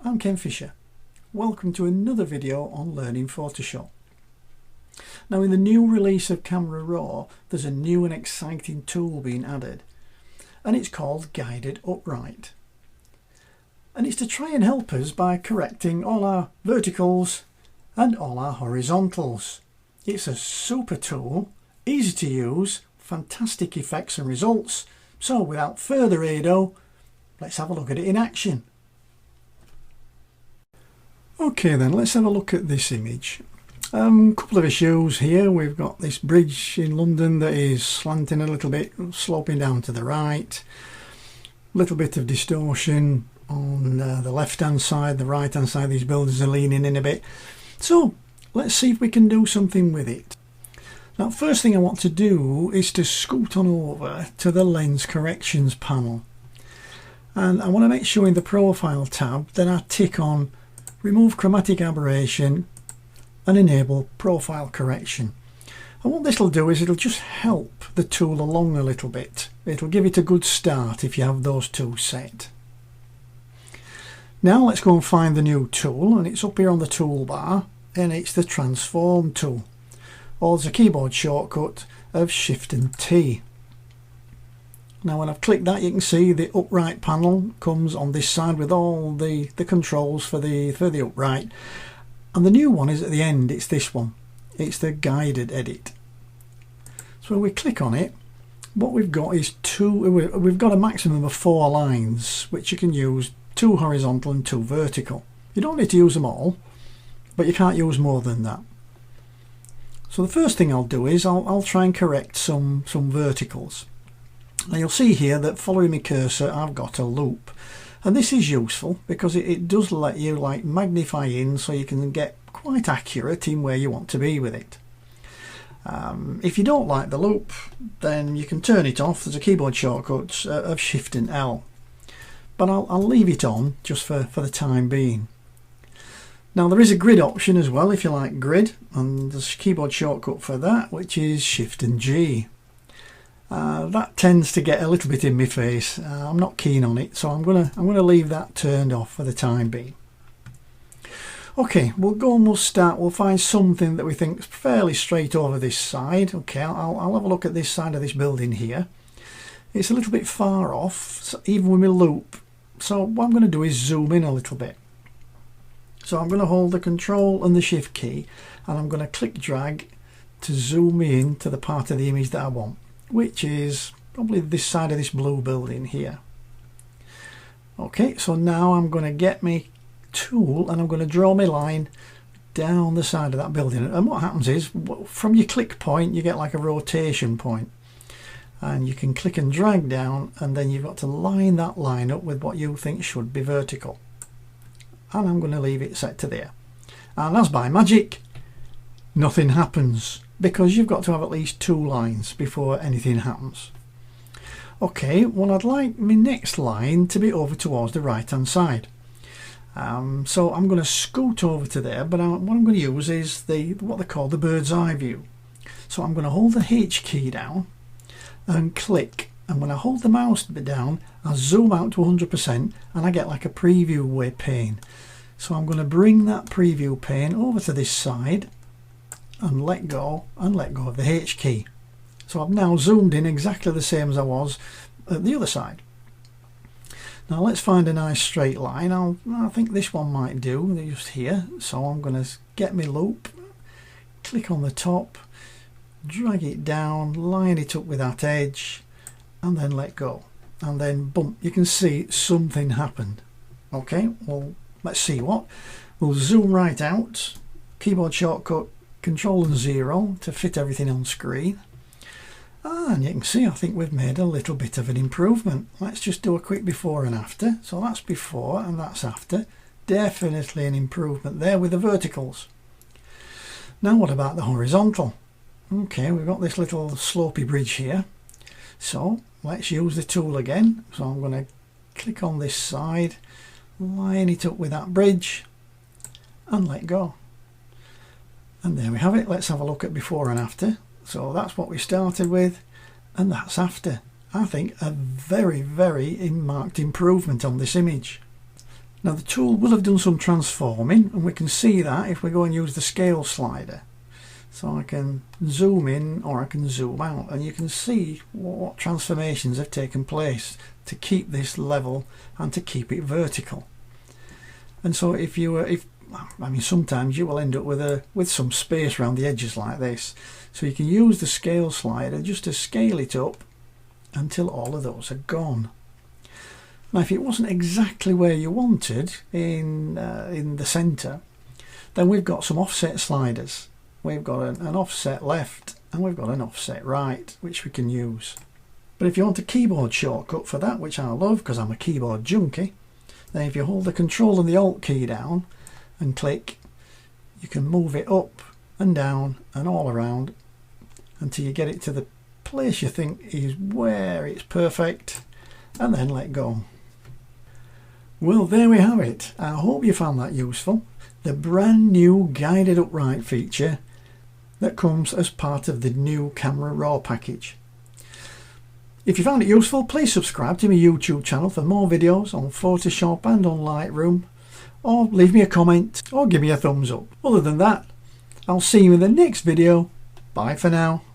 I'm Ken Fisher. Welcome to another video on learning Photoshop. Now, in the new release of Camera Raw, there's a new and exciting tool being added, and it's called Guided Upright. And it's to try and help us by correcting all our verticals and all our horizontals. It's a super tool, easy to use, fantastic effects and results. So without further ado, let's have a look at it in action. Okay then, let's have a look at this image. Couple of issues here. We've got this bridge in London that is slanting a little bit, sloping down to the right. A little bit of distortion on the left hand side, the right hand side. These buildings are leaning in a bit. So let's see if we can do something with it. Now, first thing I want to do is to scoot on over to the lens corrections panel, and I want to make sure in the profile tab that I tick on remove chromatic aberration and enable profile correction. And what this will do is it'll just help the tool along a little bit. It'll give it a good start if you have those two set. Now let's go and find the new tool, and it's up here on the toolbar, and it's the transform tool, or there's a keyboard shortcut of Shift and T. Now when I've clicked that, you can see the upright panel comes on this side with all the controls for the upright, and the new one is at the end. It's this one, it's the guided edit. So when we click on it, what we've got is we've got a maximum of 4 lines which you can use, 2 horizontal and 2 vertical. You don't need to use them all, but you can't use more than that. So the first thing I'll do is I'll try and correct some verticals. Now you'll see here that following my cursor I've got a loop, and this is useful because it does let you like magnify in so you can get quite accurate in where you want to be with it. If you don't like the loop, then you can turn it off. There's a keyboard shortcut of Shift and L, but I'll leave it on just for the time being. Now there is a grid option as well if you like grid, and there's a keyboard shortcut for that which is Shift and G. That tends to get a little bit in my face. I'm not keen on it, so I'm gonna leave that turned off for the time being. Okay, we'll go and we'll find something that we think is fairly straight over this side. Okay, I'll have a look at this side of this building here. It's a little bit far off, so even with my loop. So what I'm going to do is zoom in a little bit. So I'm going to hold the Control and the Shift key, and I'm going to click drag to zoom in to the part of the image that I want, which is probably this side of this blue building here. Okay, so now I'm going to get my tool and I'm going to draw my line down the side of that building, and what happens is from your click point you get like a rotation point, and you can click and drag down, and then you've got to line that line up with what you think should be vertical, and I'm going to leave it set to there. And as by magic, nothing happens because you've got to have at least 2 lines before anything happens. Okay, well I'd like my next line to be over towards the right hand side. So I'm going to scoot over to there, but what I'm going to use is what they call the bird's eye view. So I'm going to hold the H key down and click, and when I hold the mouse down I zoom out to 100% and I get like a preview pane. So I'm going to bring that preview pane over to this side and let go of the H key. So I've now zoomed in exactly the same as I was at the other side. Now let's find a nice straight line. I think this one might do, just here. So I'm going to get my loop, click on the top, drag it down, line it up with that edge, and then let go. And then boom, you can see something happened. Okay, well let's see what. We'll zoom right out, keyboard shortcut Control and 0 to fit everything on screen. And you can see I think we've made a little bit of an improvement. Let's just do a quick before and after. So that's before and that's after. Definitely an improvement there with the verticals. Now what about the horizontal? Okay, we've got this little slopey bridge here. So let's use the tool again. So I'm going to click on this side, line it up with that bridge and let go. And there we have it. Let's have a look at before and after. So that's what we started with, and that's after. I think a very, very marked improvement on this image. Now the tool will have done some transforming, and we can see that if we go and use the scale slider. So I can zoom in or I can zoom out, and you can see what transformations have taken place to keep this level and to keep it vertical. And so sometimes you will end up with some space around the edges like this. So you can use the scale slider just to scale it up until all of those are gone. Now if it wasn't exactly where you wanted in the centre, then we've got some offset sliders. We've got an offset left and we've got an offset right, which we can use. But if you want a keyboard shortcut for that, which I love because I'm a keyboard junkie, then if you hold the Control and the Alt key down and click, you can move it up and down and all around until you get it to the place you think is where it's perfect, and then let go. Well, there we have it. I hope you found that useful. The brand new guided upright feature that comes as part of the new Camera Raw package. If you found it useful, please subscribe to my YouTube channel for more videos on Photoshop and on Lightroom, or leave me a comment or give me a thumbs up. Other than that, I'll see you in the next video. Bye for now.